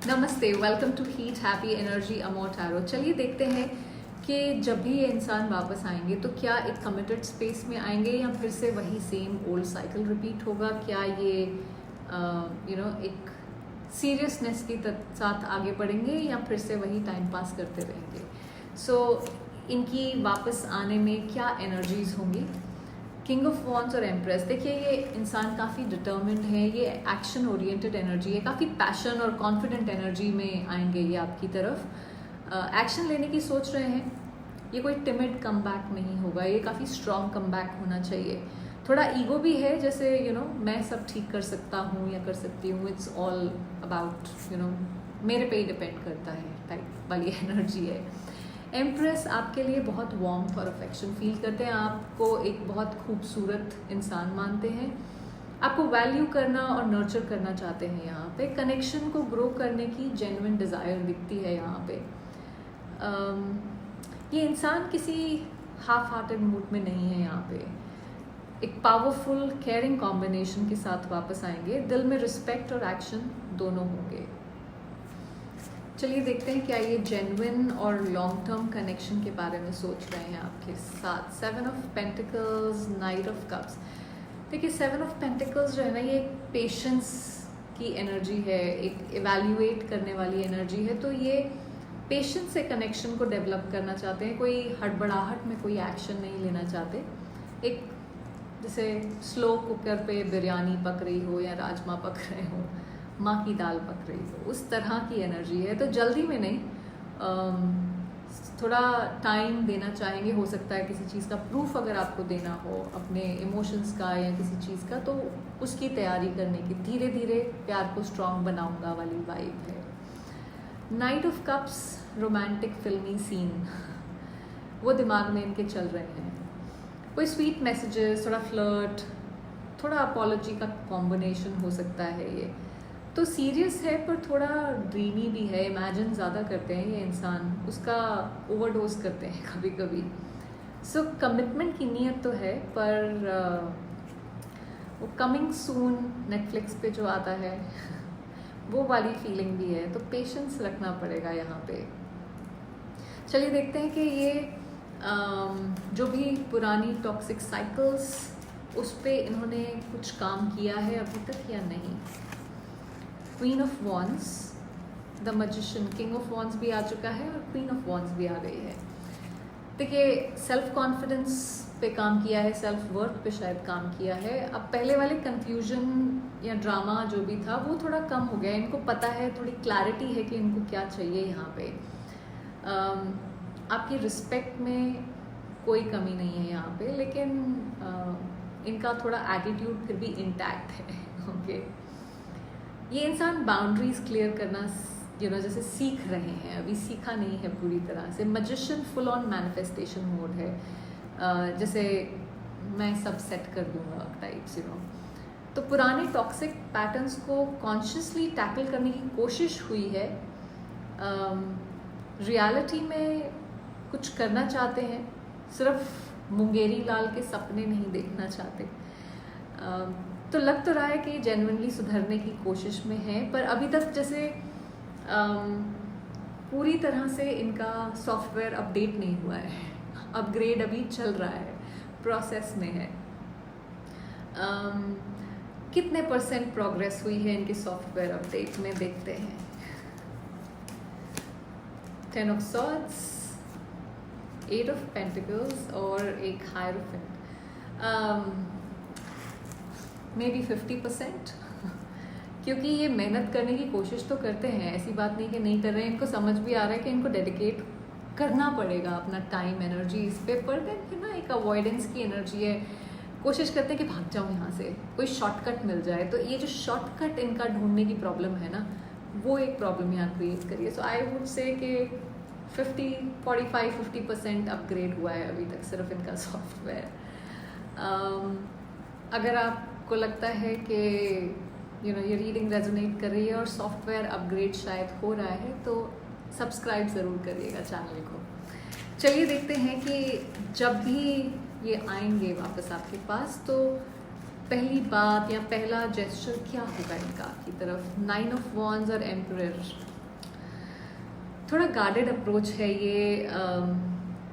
नमस्ते, welcome to Heat Happy Energy Amor Tarot. चलिए देखते हैं कि जब भी ये इंसान वापस आएंगे तो क्या एक कमिटेड स्पेस में आएंगे या फिर से वही सेम ओल्ड साइकिल रिपीट होगा। क्या ये एक सीरियसनेस के साथ आगे बढ़ेंगे या फिर से वही टाइम पास करते रहेंगे। सो इनकी वापस आने में क्या एनर्जीज होंगी। किंग ऑफ वॉन्ड्स और एम्प्रेस, देखिए ये इंसान काफ़ी डिटर्मिन्ड है, ये एक्शन ओरिएंटेड एनर्जी है, काफ़ी पैशन और कॉन्फिडेंट एनर्जी में आएंगे ये आपकी तरफ। एक्शन लेने की सोच रहे हैं। ये कोई टिमिड कमबैक नहीं होगा, ये काफ़ी स्ट्रॉन्ग कमबैक होना चाहिए। थोड़ा ईगो भी है, जैसे मैं सब ठीक कर सकता हूँ या कर सकती हूँ, इट्स ऑल अबाउट मेरे पे ही डिपेंड करता है टाइप वाली एनर्जी है। एम्प्रेस आपके लिए बहुत वार्मथ और अफेक्शन फील करते हैं, आपको एक बहुत खूबसूरत इंसान मानते हैं, आपको वैल्यू करना और नर्चर करना चाहते हैं। यहाँ पे कनेक्शन को ग्रो करने की जेन्युइन डिज़ायर दिखती है यहाँ पे। ये इंसान किसी हाफ हार्टेड मूड में नहीं है। यहाँ पे एक पावरफुल केयरिंग कॉम्बिनेशन के साथ वापस आएंगे। दिल में रिस्पेक्ट और एक्शन दोनों होंगे। चलिए देखते हैं क्या ये जेन्युइन और लॉन्ग टर्म कनेक्शन के बारे में सोच रहे हैं आपके साथ। 7 of pentacles, night of cups. देखिए 7 ऑफ पेंटिकल्स जो है ना, ये एक पेशेंस की एनर्जी है, एक इवैल्यूएट करने वाली एनर्जी है। तो ये पेशेंस से कनेक्शन को डेवलप करना चाहते हैं, कोई हड़बड़ाहट में कोई एक्शन नहीं लेना चाहते। एक जैसे स्लो कुकर पे बिरयानी पक रही हो या राजमा पक रहे हो, माँ की दाल पक रही हो, उस तरह की एनर्जी है। तो जल्दी में नहीं, थोड़ा टाइम देना चाहेंगे। हो सकता है किसी चीज़ का प्रूफ अगर आपको देना हो, अपने इमोशंस का या किसी चीज़ का, तो उसकी तैयारी करने की, धीरे धीरे प्यार को स्ट्रॉन्ग बनाऊंगा वाली वाइब है। नाइट ऑफ कप्स, रोमांटिक फिल्मी सीन वो दिमाग में इनके चल रहे हैं। कोई स्वीट मैसेजेस, थोड़ा फ्लर्ट, थोड़ा अपॉलॉजी का कॉम्बिनेशन हो सकता है। ये तो सीरियस है पर थोड़ा ड्रीमी भी है, इमेजिन ज़्यादा करते हैं ये इंसान, उसका ओवरडोज करते हैं कभी कभी। सो कमिटमेंट की नीयत तो है, पर वो कमिंग सून नेटफ्लिक्स पे जो आता है वो वाली फीलिंग भी है। तो पेशेंस रखना पड़ेगा यहाँ पे। चलिए देखते हैं कि ये जो भी पुरानी टॉक्सिक साइकिल्स, उस पे इन्होंने कुछ काम किया है अभी तक या नहीं। Queen of wands, the magician, king of wands भी आ चुका है और क्वीन ऑफ वॉन्ड्स भी आ गई है। देखिए सेल्फ कॉन्फिडेंस पे काम किया है, सेल्फ वर्थ पे शायद काम किया है। अब पहले वाले कंफ्यूजन या ड्रामा जो भी था वो थोड़ा कम हो गया। इनको पता है, थोड़ी क्लैरिटी है कि इनको क्या चाहिए यहाँ पे। आपकी रिस्पेक्ट में कोई कमी नहीं है यहाँ पे, लेकिन इनका थोड़ा एटीट्यूड फिर भी इंटैक्ट है। ओके, ये इंसान बाउंड्रीज क्लियर करना जैसे सीख रहे हैं, अभी सीखा नहीं है पूरी तरह से। Magician full on manifestation mode है, जैसे मैं सब सेट कर दूंगा टाइप्स तो पुराने टॉक्सिक पैटर्न्स को कॉन्शियसली टैकल करने की कोशिश हुई है। रियलिटी में कुछ करना चाहते हैं, सिर्फ मुंगेरी लाल के सपने नहीं देखना चाहते। तो लग तो रहा है कि जेन्युइनली सुधरने की कोशिश में है, पर अभी तक जैसे पूरी तरह से इनका सॉफ्टवेयर अपडेट नहीं हुआ है। अपग्रेड अभी चल रहा है, प्रोसेस में है। कितने % प्रोग्रेस हुई है इनकी सॉफ्टवेयर अपडेट में, देखते हैं। 10 ऑफ सॉर्ड्स, 8 ऑफ पेंटिकल्स और एक हायरोफेंट। मे बी 50%, क्योंकि ये मेहनत करने की कोशिश तो करते हैं, ऐसी बात नहीं कि नहीं कर रहे हैं। इनको समझ भी आ रहा है कि इनको डेडिकेट करना पड़ेगा अपना टाइम, एनर्जी इस पे। पर देन एक अवॉइडेंस की एनर्जी है, कोशिश करते हैं कि भाग जाऊँ यहाँ से, कोई शॉर्टकट मिल जाए। तो ये जो शॉर्टकट इनका ढूंढने की प्रॉब्लम है ना, वो एक प्रॉब्लम यहाँ क्रिएट करी है। सो आई वुड से कि 45-50% अपग्रेड हुआ है अभी तक सिर्फ इनका सॉफ्टवेयर। अगर आपको लगता है कि ये रीडिंग रेजोनेट कर रही है और सॉफ्टवेयर अपग्रेड शायद हो रहा है, तो सब्सक्राइब ज़रूर करिएगा चैनल को। चलिए देखते हैं कि जब भी ये आएंगे वापस आपके पास, तो पहली बात या पहला जेस्चर क्या होगा इनका आपकी तरफ। 9 ऑफ वॉन्ड्स और एम्परर, थोड़ा गार्डेड अप्रोच है ये,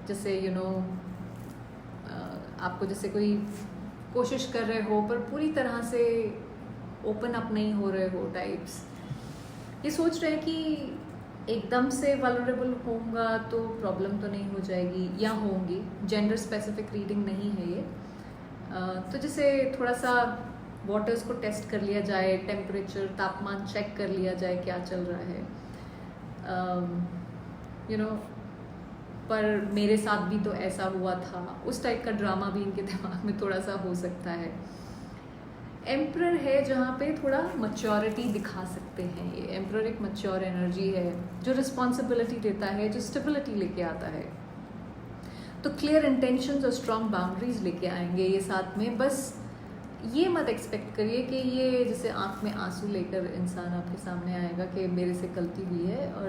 जैसे आपको जैसे कोई कोशिश कर रहे हो पर पूरी तरह से ओपन अप नहीं हो रहे हो टाइप्स, ये सोच रहे हैं कि एकदम से वल्नरेबल होऊंगा तो प्रॉब्लम तो नहीं हो जाएगी, या होंगी, जेंडर स्पेसिफिक रीडिंग नहीं है ये। तो जैसे थोड़ा सा वाटर्स को टेस्ट कर लिया जाए, टेम्परेचर तापमान चेक कर लिया जाए क्या चल रहा है, पर मेरे साथ भी तो ऐसा हुआ था, उस टाइप का ड्रामा भी इनके दिमाग में थोड़ा सा हो सकता है। एम्परर है जहाँ पे थोड़ा मैच्योरिटी दिखा सकते हैं, ये एम्परर एक मैच्योर एनर्जी है जो रिस्पॉन्सिबिलिटी देता है, जो स्टेबिलिटी लेके आता है। तो क्लियर इंटेंशंस और स्ट्रॉन्ग बाउंड्रीज लेके आएंगे ये साथ में। बस ये मत एक्सपेक्ट करिए कि ये जैसे आंख में आंसू लेकर इंसान आपके सामने आएगा कि मेरे से गलती हुई है, और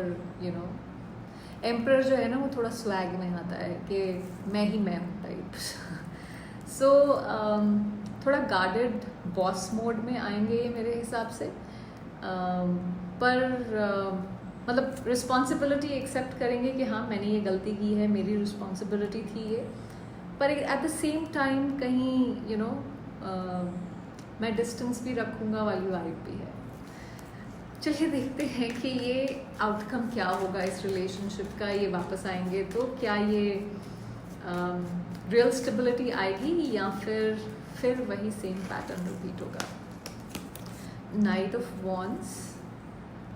एम्परर जो है ना वो थोड़ा स्वैग में आता है कि मैं ही मैं हूँ टाइप। सो थोड़ा गार्डेड बॉस मोड में आएंगे ये मेरे हिसाब से, पर मतलब रिस्पॉन्सिबिलिटी एक्सेप्ट करेंगे कि हाँ मैंने ये गलती की है, मेरी रिस्पॉन्सिबिलिटी थी ये, पर एट द सेम टाइम कहीं मैं डिस्टेंस भी रखूँगा वाली वाइब भी है। चलिए देखते हैं कि ये आउटकम क्या होगा इस रिलेशनशिप का। ये वापस आएंगे तो क्या ये रियल स्टेबिलिटी आएगी या फिर वही सेम पैटर्न रिपीट होगा। Night of wands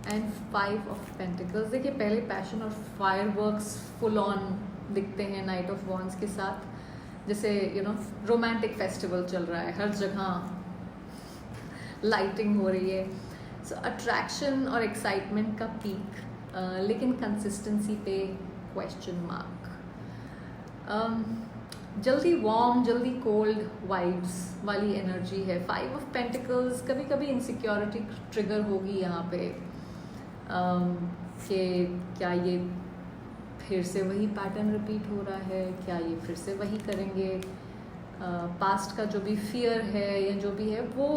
and 5 of pentacles. देखिए पहले पैशन और फायरवर्क्स फुल ऑन दिखते हैं नाइट ऑफ वॉन्ड्स के साथ, जैसे रोमांटिक फेस्टिवल चल रहा है, हर जगह लाइटिंग हो रही है। सो अट्रैक्शन और एक्साइटमेंट का पीक, लेकिन कंसिस्टेंसी पे क्वेश्चन मार्क। जल्दी वार्म जल्दी कोल्ड वाइब्स वाली एनर्जी है। 5 ऑफ पेंटिकल्स, कभी कभी इनसिक्योरिटी ट्रिगर होगी यहाँ पे, कि क्या ये फिर से वही पैटर्न रिपीट हो रहा है, क्या ये फिर से वही करेंगे। पास्ट का जो भी फियर है या जो भी है वो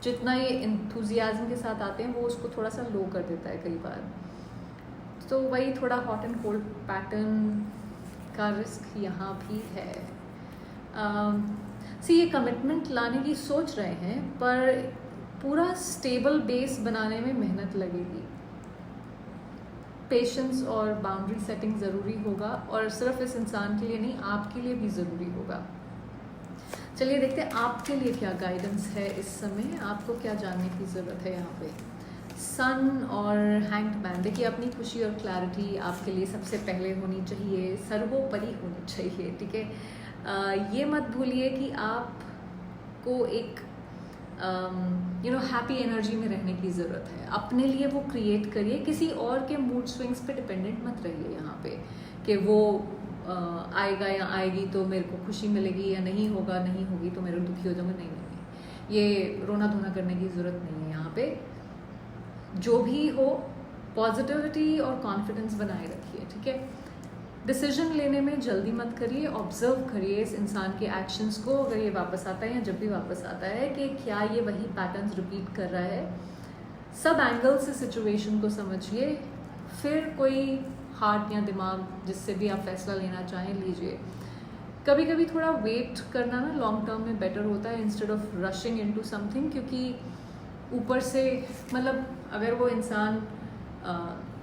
जितना ये इंथुजियाज्म के साथ आते हैं वो उसको थोड़ा सा लो कर देता है कई बार। तो वही थोड़ा हॉट एंड कोल्ड पैटर्न का रिस्क यहाँ भी है। ये कमिटमेंट लाने की सोच रहे हैं पर पूरा स्टेबल बेस बनाने में मेहनत लगेगी। पेशेंस और बाउंड्री सेटिंग ज़रूरी होगा, और सिर्फ इस इंसान के लिए नहीं आपके लिए भी ज़रूरी होगा। चलिए देखते हैं आपके लिए क्या गाइडेंस है इस समय, आपको क्या जानने की ज़रूरत है यहाँ पे। सन और हैंग्ड मैन। देखिए अपनी खुशी और क्लैरिटी आपके लिए सबसे पहले होनी चाहिए, सर्वोपरि होनी चाहिए, ठीक है। ये मत भूलिए कि आपको एक हैप्पी एनर्जी में रहने की ज़रूरत है। अपने लिए वो क्रिएट करिए, किसी और के मूड स्विंग्स पे डिपेंडेंट मत रहिए यहाँ पे कि वो आएगा या आएगी तो मेरे को खुशी मिलेगी या नहीं होगा, नहीं होगी तो मेरे दुखी हो जाऊंगा। नहीं, ये रोना धोना करने की ज़रूरत नहीं है यहाँ पे। जो भी हो पॉजिटिविटी और कॉन्फिडेंस बनाए रखिए, ठीक है। डिसीजन लेने में जल्दी मत करिए, ऑब्जर्व करिए इस इंसान के एक्शंस को, अगर ये वापस आता है या जब भी वापस आता है कि क्या ये वही पैटर्न्स रिपीट कर रहा है। सब एंगल से सिचुएशन को समझिए, फिर कोई हार्ट या दिमाग जिससे भी आप फैसला लेना चाहें लीजिए। कभी कभी थोड़ा वेट करना ना लॉन्ग टर्म में बेटर होता है instead of rushing into something, क्योंकि ऊपर से मतलब अगर वो इंसान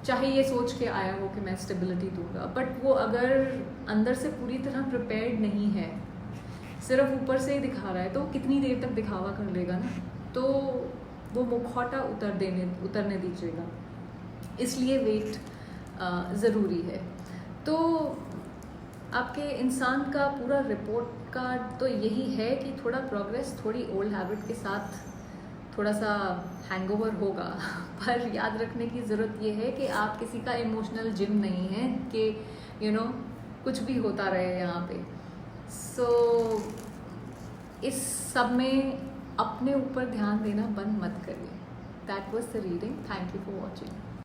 चाहे ये सोच के आया हो कि मैं स्टेबिलिटी दूंगा, बट वो अगर अंदर से पूरी तरह प्रिपेयर्ड नहीं है, सिर्फ ऊपर से ही दिखा रहा है, तो कितनी देर तक दिखावा कर लेगा ना, तो वो मुखौटा उतरने दीजिएगा। इसलिए वेट ज़रूरी है। तो आपके इंसान का पूरा रिपोर्ट कार्ड तो यही है कि थोड़ा प्रोग्रेस, थोड़ी ओल्ड हैबिट के साथ थोड़ा सा हैंगओवर होगा, पर याद रखने की ज़रूरत ये है कि आप किसी का इमोशनल जिम नहीं है कि कुछ भी होता रहे यहाँ पे। इस सब में अपने ऊपर ध्यान देना बंद मत करिए। That was the reading. Thank you for watching.